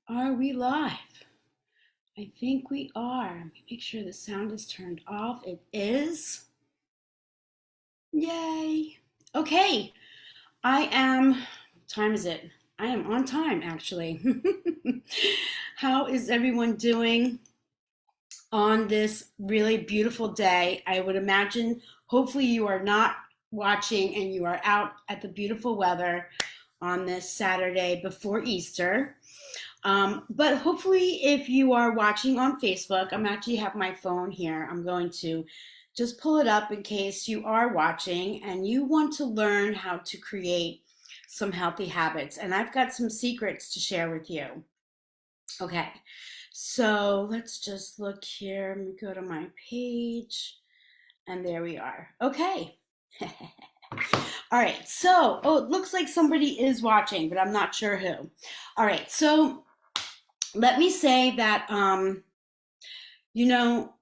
Are we live? I think we are. Let me make sure the sound is turned off. It is. Yay. Okay. Time is it? I am on time, actually. How is everyone doing on this really beautiful day? I would imagine, hopefully, you are not watching and you are out at the beautiful weather on this Saturday before Easter. But hopefully, if you are watching on Facebook, I'm actually have my phone here. I'm going to just pull it up in case you are watching and you want to learn how to create some healthy habits. And I've got some secrets to share with you. Okay, so let's just look here. Let me go to my page, and there we are. Okay. All right, so, oh, it looks like somebody is watching, but I'm not sure who. All right, so let me say that you know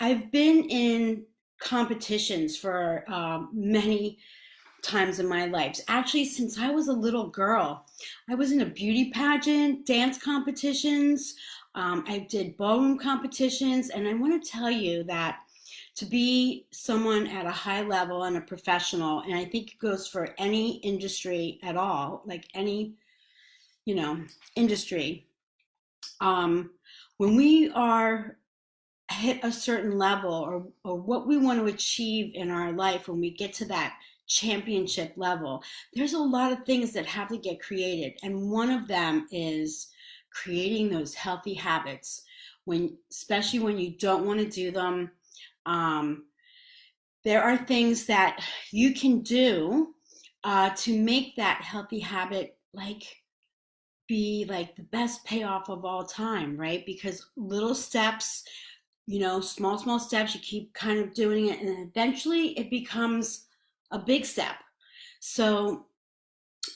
I've been in competitions for many times in my life, actually since I was a little girl. I was in a beauty pageant, dance competitions. I did ballroom competitions, and I want to tell you that to be someone at a high level and a professional, and I think it goes for any industry at all, like any you know industry, um, when we are hit a certain level, or what we want to achieve in our life, when we get to that championship level, there's a lot of things that have to get created. And one of them is creating those healthy habits, when especially when you don't want to do them. um, there are things that you can do to make that healthy habit be like the best payoff of all time, right? Because little steps, small steps, you keep kind of doing it, and then eventually it becomes a big step. So,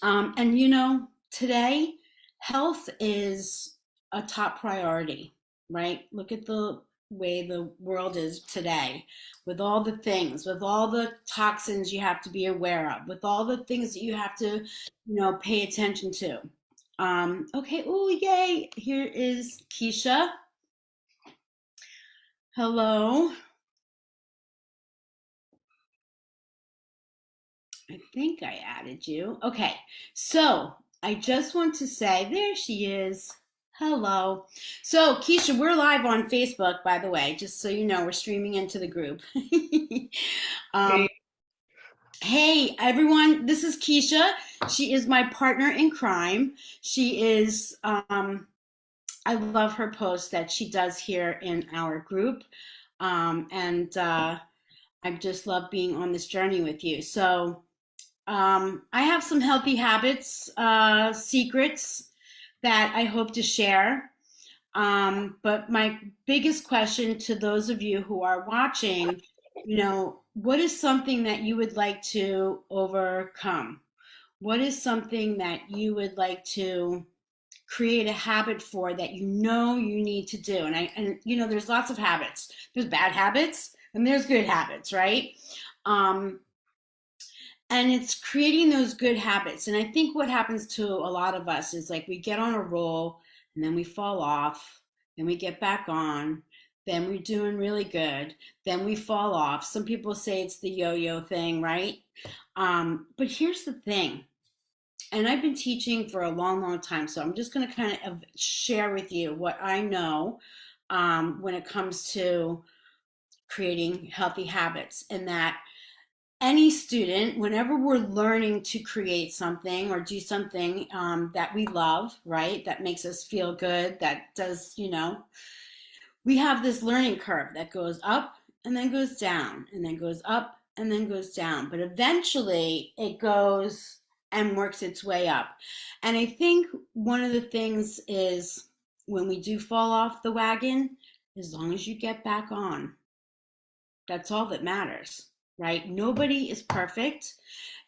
and today, health is a top priority, right? Look at the way the world is today, with all the things, with all the toxins you have to be aware of, with all the things that you have to, pay attention to. Okay, oh, yay. Here is Keisha. Hello. I think I added you. Okay, so I just want to say, there she is. Hello. So, Keisha, we're live on Facebook, by the way, just so you know, we're streaming into the group. um, Hey, hey, everyone, this is Keisha. She is my partner in crime. She is, I love her post that she does here in our group. And I just love being on this journey with you. So, I have some healthy habits, secrets that I hope to share. But my biggest question to those of you who are watching, what is something that you would like to overcome? What is something that you would like to create a habit for, that you need to do? And there's lots of habits. There's bad habits and there's good habits, right? Um, and it's creating those good habits. And I think what happens to a lot of us is, like, we get on a roll and then we fall off, then we get back on, then we're doing really good, then we fall off. Some people say it's the yo-yo thing, right? But here's the thing, and I've been teaching for a long time, so I'm just going to kind of share with you what I know when it comes to creating healthy habits. And that any student, whenever we're learning to create something or do something that we love, right, that makes us feel good, that does, we have this learning curve that goes up and then goes down and then goes up and then goes down. But eventually it goes and works its way up. And I think one of the things is, when we do fall off the wagon, as long as you get back on, that's all that matters, right? Nobody is perfect.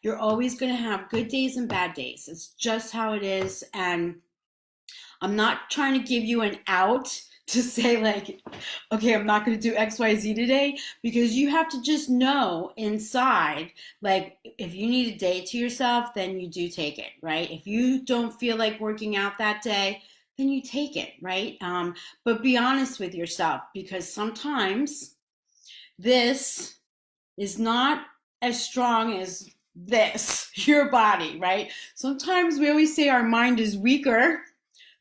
You're always going to have good days and bad days. It's just how it is. And I'm not trying to give you an out to say, like, okay, I'm not going to do XYZ today, because you have to just know inside, like, if you need a day to yourself, then you do take it, right? If you don't feel like working out that day, then you take it, right? But be honest with yourself, because sometimes this is not as strong as this, your body, right? Sometimes we always say our mind is weaker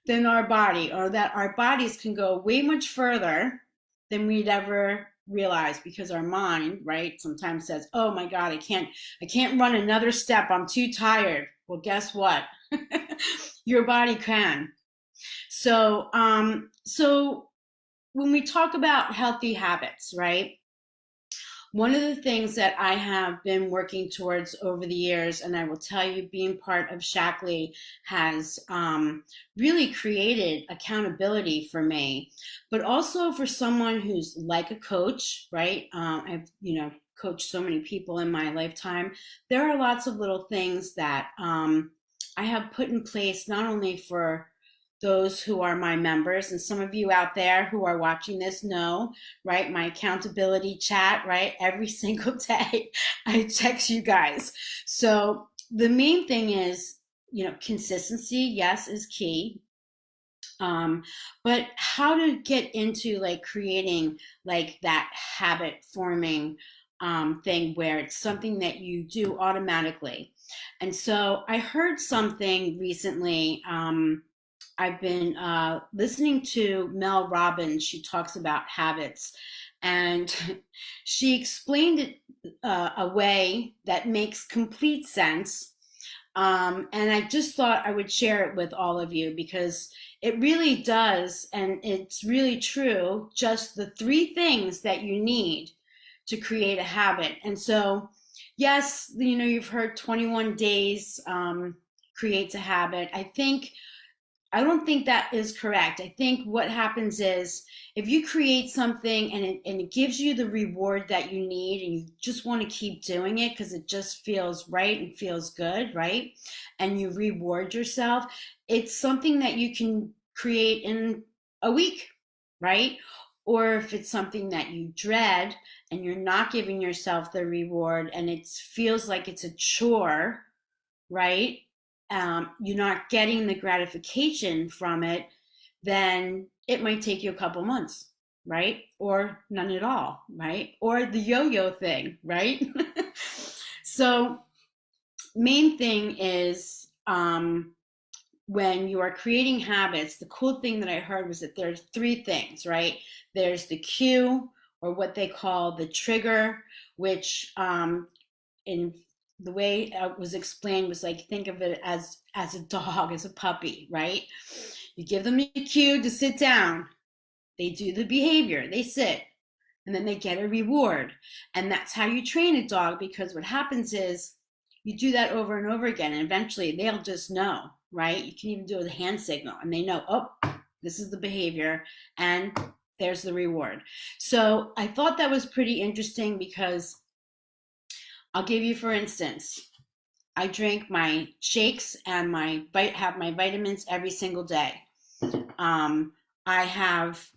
than our body, or that our bodies can go way much further than we'd ever realize, because our mind, right, sometimes says, oh my God, I can't run another step, I'm too tired. Well, guess what? Your body can. So when we talk about healthy habits, right, one of the things that I have been working towards over the years, and I will tell you, being part of Shackley has really created accountability for me, but also for someone who's like a coach, right? I've, coached so many people in my lifetime. There are lots of little things that I have put in place, not only for those who are my members, and some of you out there who are watching this know, right? My accountability chat, right? Every single day I text you guys. So the main thing is, consistency, yes, is key. Um, but how to get into like creating like that habit forming thing where it's something that you do automatically. And so I heard something recently. I've been listening to Mel Robbins. She talks about habits, and she explained it a way that makes complete sense. And I just thought I would share it with all of you, because it really does, and it's really true. Just the three things that you need to create a habit. And so, yes, you've heard 21 days creates a habit. I don't think that is correct. I think what happens is, if you create something and it gives you the reward that you need, and you just want to keep doing it because it just feels right and feels good, right? And you reward yourself, it's something that you can create in a week, right? Or if it's something that you dread and you're not giving yourself the reward and it feels like it's a chore, right? You're not getting the gratification from it, then it might take you a couple months, right? Or none at all, right? Or the yo-yo thing, right? So main thing is, when you are creating habits, the cool thing that I heard was that there's three things, right? There's the cue, or what they call the trigger, which in the way it was explained was like, think of it as a dog, as a puppy, right? You give them a cue to sit down, they do the behavior, they sit, and then they get a reward. And that's how you train a dog, because what happens is you do that over and over again, and eventually they'll just know, right? You can even do a hand signal and they know, oh, this is the behavior, and there's the reward. So I thought that was pretty interesting, because I'll give you, for instance, I drink my shakes and have my vitamins every single day. Um, I have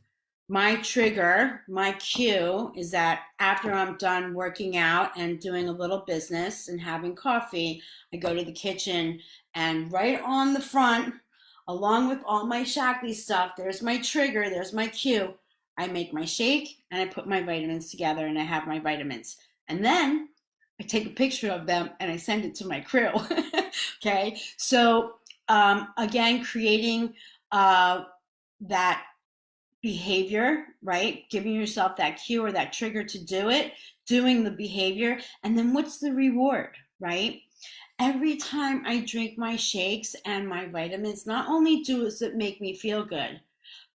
my trigger, my cue is that after I'm done working out and doing a little business and having coffee, I go to the kitchen, and right on the front, along with all my Shaklee stuff, there's my trigger, there's my cue. I make my shake and I put my vitamins together and I have my vitamins. And then I take a picture of them and I send it to my crew. Okay. So, again, creating that behavior, right? Giving yourself that cue or that trigger to do it, doing the behavior. And then what's the reward, right? Every time I drink my shakes and my vitamins, not only does it make me feel good,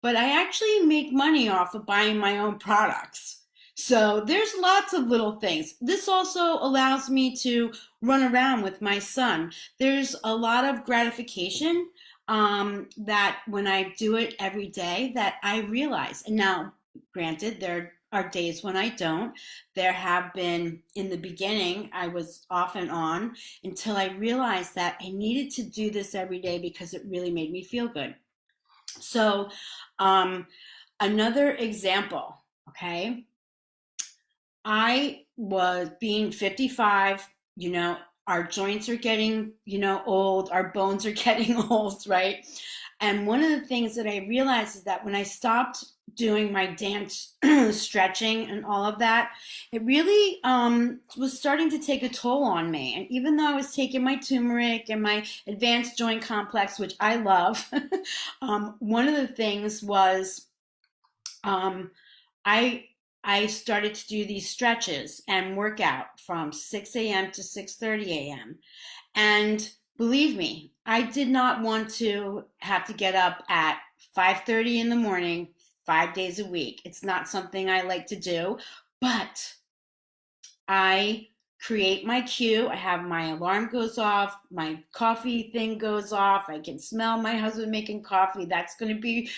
but I actually make money off of buying my own products. So there's lots of little things. This also allows me to run around with my son. There's a lot of gratification that when I do it every day, that I realize. And now, granted, there are days when I don't. There have been, in the beginning, I was off and on until I realized that I needed to do this every day because it really made me feel good. So, um, another example, okay? I was being 55, our joints are getting, old, our bones are getting old, right? And one of the things that I realized is that when I stopped doing my dance stretching and all of that, it really was starting to take a toll on me. And even though I was taking my turmeric and my advanced joint complex, which I love, one of the things was um, I I started to do these stretches and work out from 6 a.m. to 6:30 a.m. And believe me, I did not want to have to get up at 5:30 in the morning 5 days a week. It's not something I like to do, but I create my cue. I have my alarm goes off, my coffee thing goes off. I can smell my husband making coffee. That's going to be,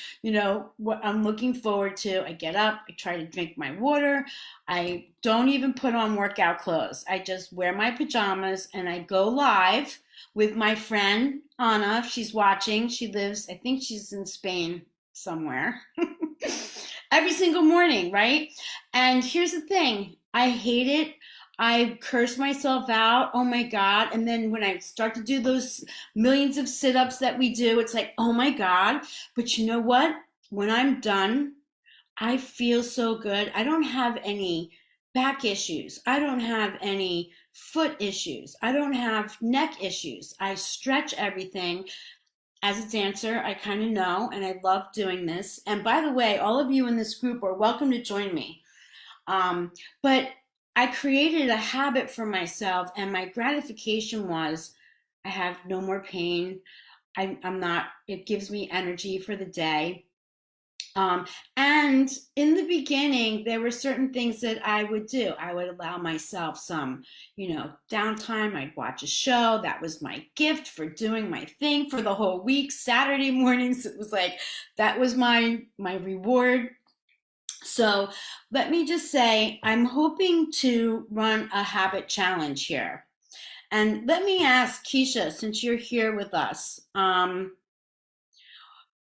what I'm looking forward to. I get up, I try to drink my water. I don't even put on workout clothes. I just wear my pajamas and I go live with my friend Anna. If she's watching, she lives, I think she's in Spain somewhere. Every single morning, right? And here's the thing, I hate it. I curse myself out. Oh my God. And then when I start to do those millions of sit ups that we do, it's like, oh my God. But you know what? When I'm done, I feel so good. I don't have any back issues. I don't have any foot issues. I don't have neck issues. I stretch everything. As a dancer, I kind of know, and I love doing this. And by the way, all of you in this group are welcome to join me. But I created a habit for myself, and my gratification was I have no more pain. I'm not, it gives me energy for the day. Um, and in the beginning, there were certain things that I would do. I would allow myself some, downtime. I'd watch a show. That was my gift for doing my thing for the whole week. Saturday mornings, it was like that was my reward. So let me just say, I'm hoping to run a habit challenge here. And let me ask Keisha, since you're here with us,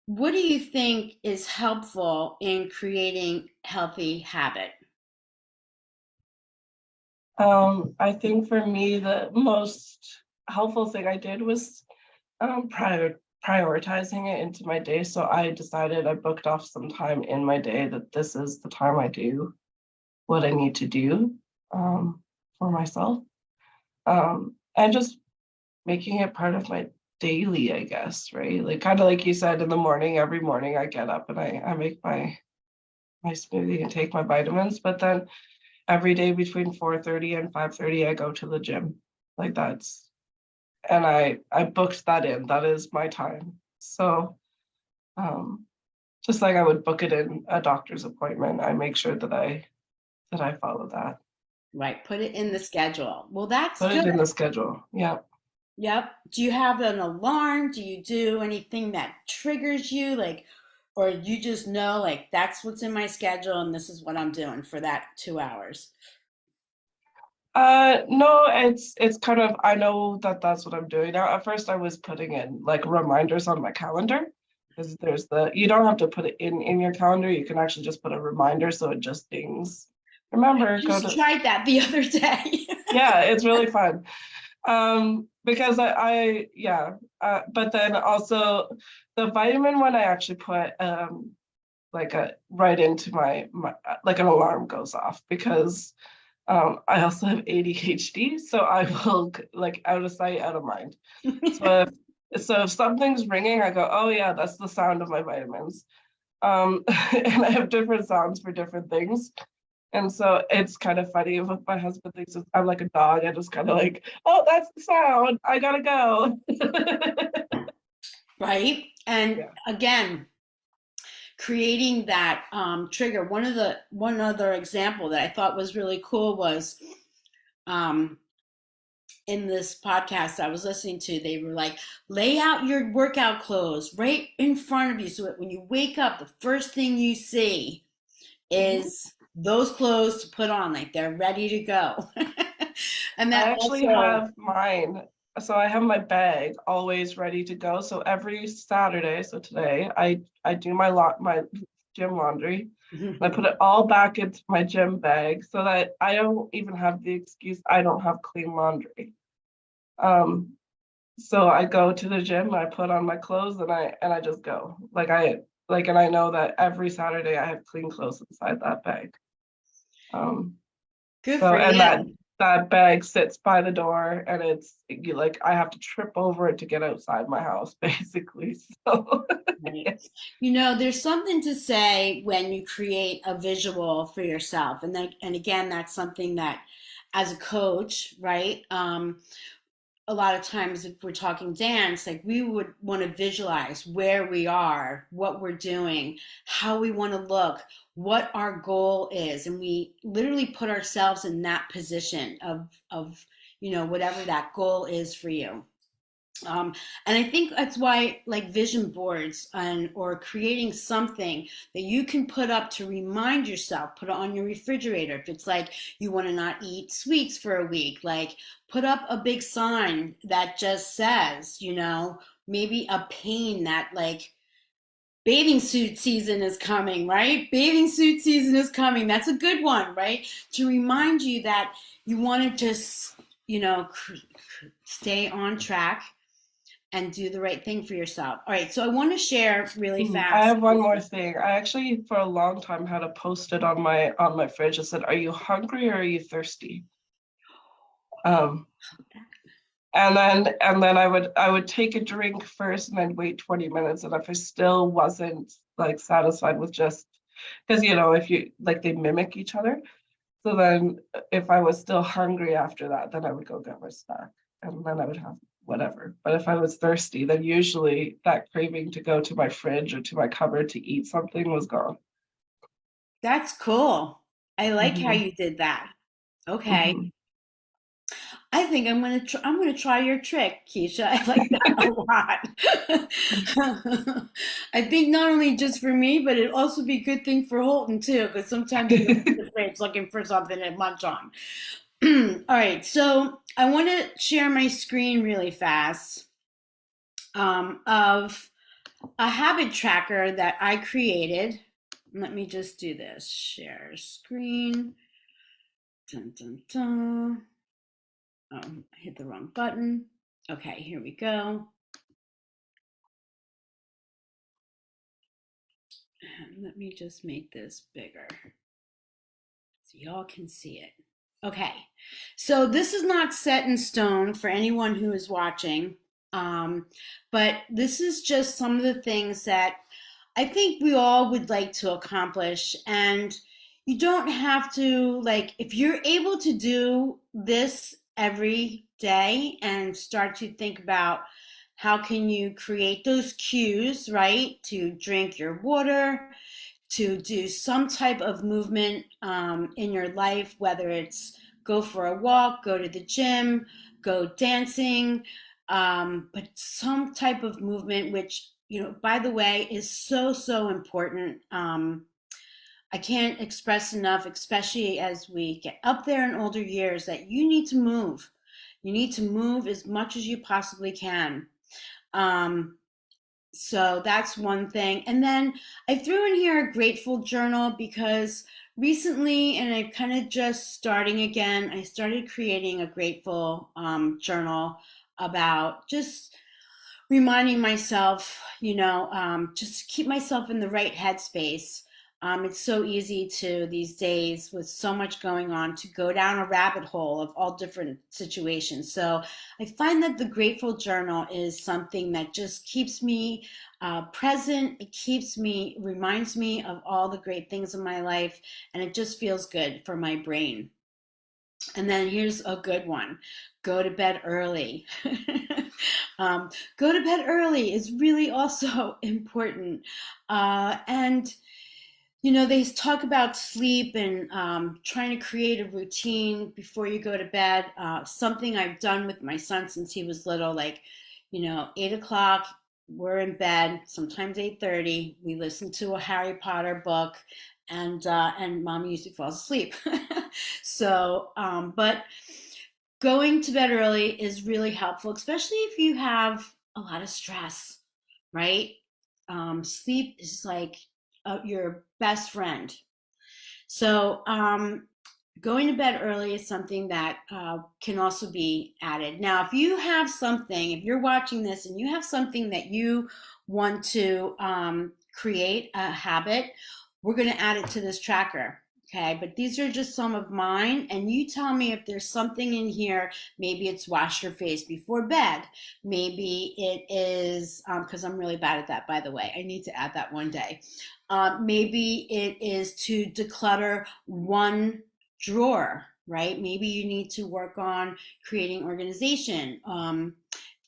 what do you think is helpful in creating healthy habit? I think for me, the most helpful thing I did was prioritizing it into my day. So I decided I booked off some time in my day that this is the time I do what I need to do for myself. And just making it part of my daily, I guess, right? Like kind of like you said, in the morning, every morning I get up and I make my smoothie and take my vitamins. But then every day between 4:30 and 5:30, I go to the gym. Like that's and I booked that in. That is my time. So um just like I would book it in a doctor's appointment, I make sure that I follow that. Right, put it in the schedule. Well, that's Put good. it in the schedule. Yeah. Yep. Do you have an alarm? Do you do anything that triggers you? Like, or you just know, like, that's what's in my schedule and this is what I'm doing for that 2 hours? No, it's kind of I know that that's what I'm doing now. At first, I was putting in like reminders on my calendar because there's the you don't have to put it in your calendar. You can actually just put a reminder so it just dings. Remember, go Just to tried that the other day. yeah, it's really fun. Because I yeah, but then also the vitamin one I actually put like a right into my like an alarm goes off because I also have ADHD, so I will like out of sight, out of mind. So if something's ringing, I go, oh yeah, that's the sound of my vitamins. And I have different sounds for different things. And so it's kind of funny if my husband thinks I'm like a dog. I just kind of like, oh, that's the sound. I gotta go. Right? And Yeah. again, creating that trigger. One other example that I thought was really cool was um, in this podcast I was listening to, they were like, lay out your workout clothes right in front of you so that when you wake up, the first thing you see Mhm. is those clothes to put on, like they're ready to go. And I that actually also, have mine. So I have my bag always ready to go. So every Saturday, so today, I do my gym laundry. I put it all back into my gym bag so that I don't even have the excuse I don't have clean laundry. Um, So I go to the gym, I put on my clothes and I just go. And I know that every Saturday I have clean clothes inside that bag. Um Good so for and you. that bag sits by the door and it's you like I have to trip over it to get outside my house basically. So Right. You know, there's something to say when you create a visual for yourself. And then, and again, that's something that as a coach, right? A lot of times if we're talking dance, like we would want to visualize where we are, what we're doing, how we want to look, what our goal is. And we literally put ourselves in that position of, whatever that goal is for you. And I think that's why, like vision boards and or creating something that you can put up to remind yourself, put it on your refrigerator. If it's like you want to not eat sweets for a week, like put up a big sign that just says, maybe a pane that like bathing suit season is coming, right? Bathing suit season is coming. That's a good one, right? To remind you that you want to just, stay on track and do the right thing for yourself. All right, so I want to share really I fast. have one more thing. I actually for a long time had a post-it on my fridge that said, "Are you hungry or are you thirsty?" Um, and then I would take a drink first and I'd wait 20 minutes. And if I still wasn't like satisfied with just because if you like they mimic each other. So then if I was still hungry after that, then I would go get my snack and then I would have whatever. But if I was thirsty, then usually that craving to go to my fridge or to my cupboard to eat something was gone. That's cool. I like how Hmm. you did that. Okay. Hmm. I think I'm gonna try your trick, Keisha. I like that a lot. I think not only just for me, but it'd also be a good thing for Holton too, because sometimes he opens the fridge looking for something to munch on. All right, so I want to share my screen really fast of a habit tracker that I created. Let me just do this. Share screen. Dun, dun, dun. Oh, I hit the wrong button. Okay, here we go. And let me just make this bigger so y'all can see it. Okay, so this is not set in stone for anyone who is watching, um, but this is just some of the things that I think we all would like to accomplish. And you don't have to, like, if you're able to do this every day and start to think about how can you create those cues, right? To drink your water, to do some type of movement in your life, whether it's go for a walk, go to the gym, go dancing, but some type of movement, which, by the way, is so, so important. I can't express enough, especially as we get up there in older years, that you need to move. You need to move as much as you possibly can. Um, so that's one thing. And then I threw in here a grateful journal because recently, and I'm kind of just starting again, I started creating a grateful journal about just reminding myself, just keep myself in the right headspace. It's so easy to these days with so much going on to go down a rabbit hole of all different situations. So I find that the Grateful Journal is something that just keeps me present. It reminds me of all the great things in my life, and it just feels good for my brain. And then here's a good one: go to bed early. Go to bed early is really also important. And they talk about sleep and trying to create a routine before you go to bed. Something I've done with my son since he was little, like, 8 o'clock, we're in bed, sometimes 8:30. We listen to a Harry Potter book, and mom usually falls asleep. But going to bed early is really helpful, especially if you have a lot of stress, right? Sleep is like your best friend. So Going to bed early is something that can also be added. Now, if you have something, if you're watching this and you have something that you want to create a habit, we're going to add it to this tracker. Okay, but these are just some of mine, and you tell me if there's something in here. Maybe it's wash your face before bed. Maybe it is, because I'm really bad at that, by the way. I need to add that one day. Maybe it is to declutter one drawer, right? Maybe you need to work on creating organization.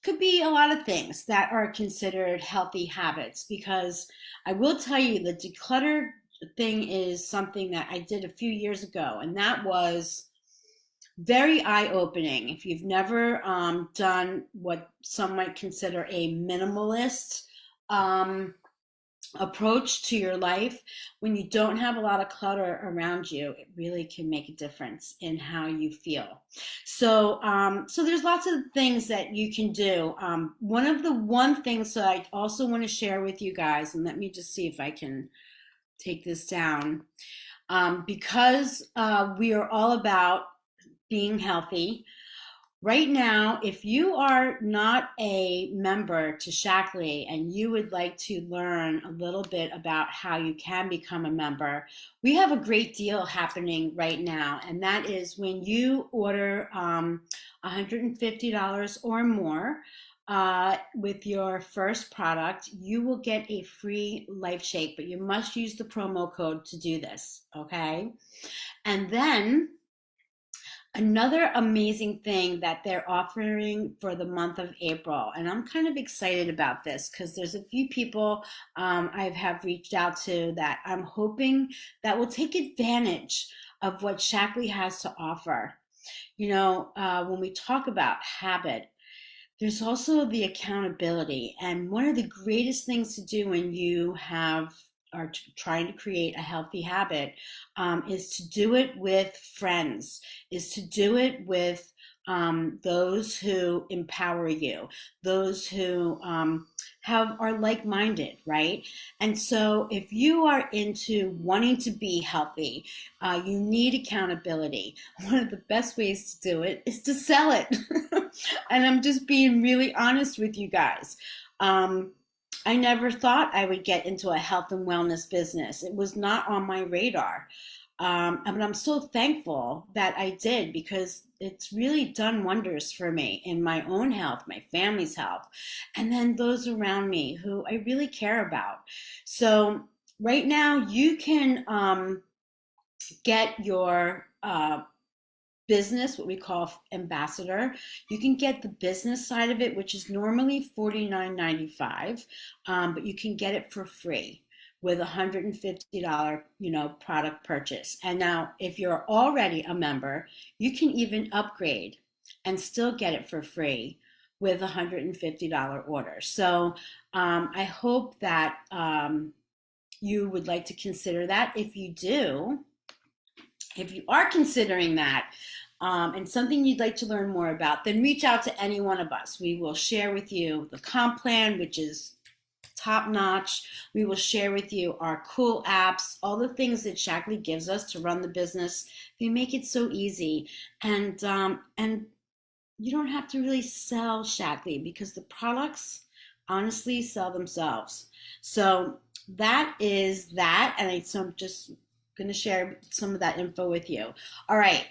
Could be a lot of things that are considered healthy habits, because I will tell you the declutter thing is something that I did a few years ago, and that was very eye-opening. If you've never done what some might consider a minimalist um, approach to your life, when you don't have a lot of clutter around you, it really can make a difference in how you feel. So there's lots of things that you can do. One of the one things that I also want to share with you guys, and let me just see if I can take this down, because we are all about being healthy. Right now, if you are not a member to Shackley and you would like to learn a little bit about how you can become a member, we have a great deal happening right now. And that is when you order $150 or more with your first product, you will get a free Life Shake, but you must use the promo code to do this, okay? And then another amazing thing that they're offering for the month of April, and I'm kind of excited about this because there's a few people I have reached out to that I'm hoping that will take advantage of what Shackley has to offer. When we talk about habit, there's also the accountability. And one of the greatest things to do when you are trying to create a healthy habit is to do it with friends, is to do it with those who empower you, those who are like-minded, right? And so if you are into wanting to be healthy, you need accountability. One of the best ways to do it is to sell it. And I'm just being really honest with you guys. I never thought I would get into a health and wellness business. It was not on my radar. But I'm so thankful that I did, because it's really done wonders for me in my own health, my family's health, and then those around me who I really care about. So right now you can get your business, what we call ambassador. You can get the business side of it, which is normally $49.95, but you can get it for free with a $150 product purchase. And now if you're already a member, you can even upgrade and still get it for free with a $150 order. So I hope that you would like to consider that. If you are considering that, and something you'd like to learn more about, then reach out to any one of us. We will share with you the comp plan, which is top notch. We will share with you our cool apps, all the things that Shackley gives us to run the business. They make it so easy, and you don't have to really sell Shackley because the products honestly sell themselves. So that is that, and so I'm just going to share some of that info with you. All right,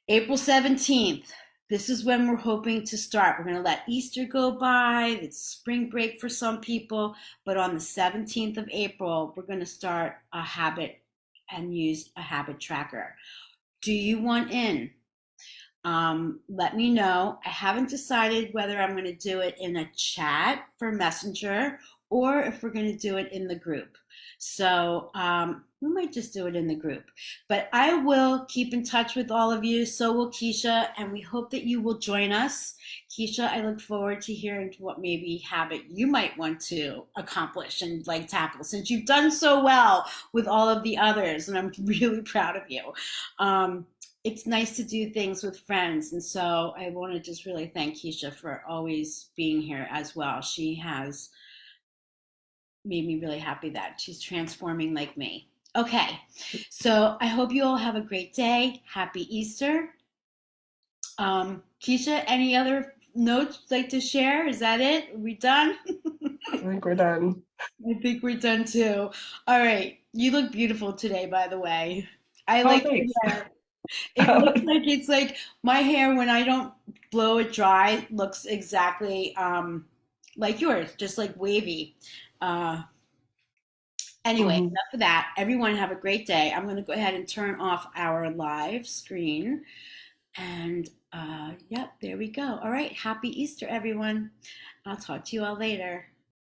April 17th. This is when we're hoping to start. We're going to let Easter go by. It's spring break for some people. But on the 17th of April, we're going to start a habit and use a habit tracker. Do you want in? Let me know. I haven't decided whether I'm going to do it in a chat for Messenger or if we're going to do it in the group. So we might just do it in the group. But I will keep in touch with all of you. So will Keisha, and we hope that you will join us. Keisha, I look forward to hearing what maybe habit you might want to accomplish and like tackle, since you've done so well with all of the others, and I'm really proud of you. It's nice to do things with friends. And so I want to just really thank Keisha for always being here as well. She has made me really happy that she's transforming like me. Okay, so I hope you all have a great day. Happy Easter. Keisha, any other notes you'd like to share? Is that it? Are we done? I think we're done. I think we're done too. All right, you look beautiful today, by the way. I Oh, like thanks. your hair. It looks like it's like my hair when I don't blow it dry looks exactly like yours, just like wavy. Uh, anyway, Mhm. enough of that. Everyone have a great day. I'm going to go ahead and turn off our live screen. And yep, there we go. All right, happy Easter, everyone. I'll talk to you all later.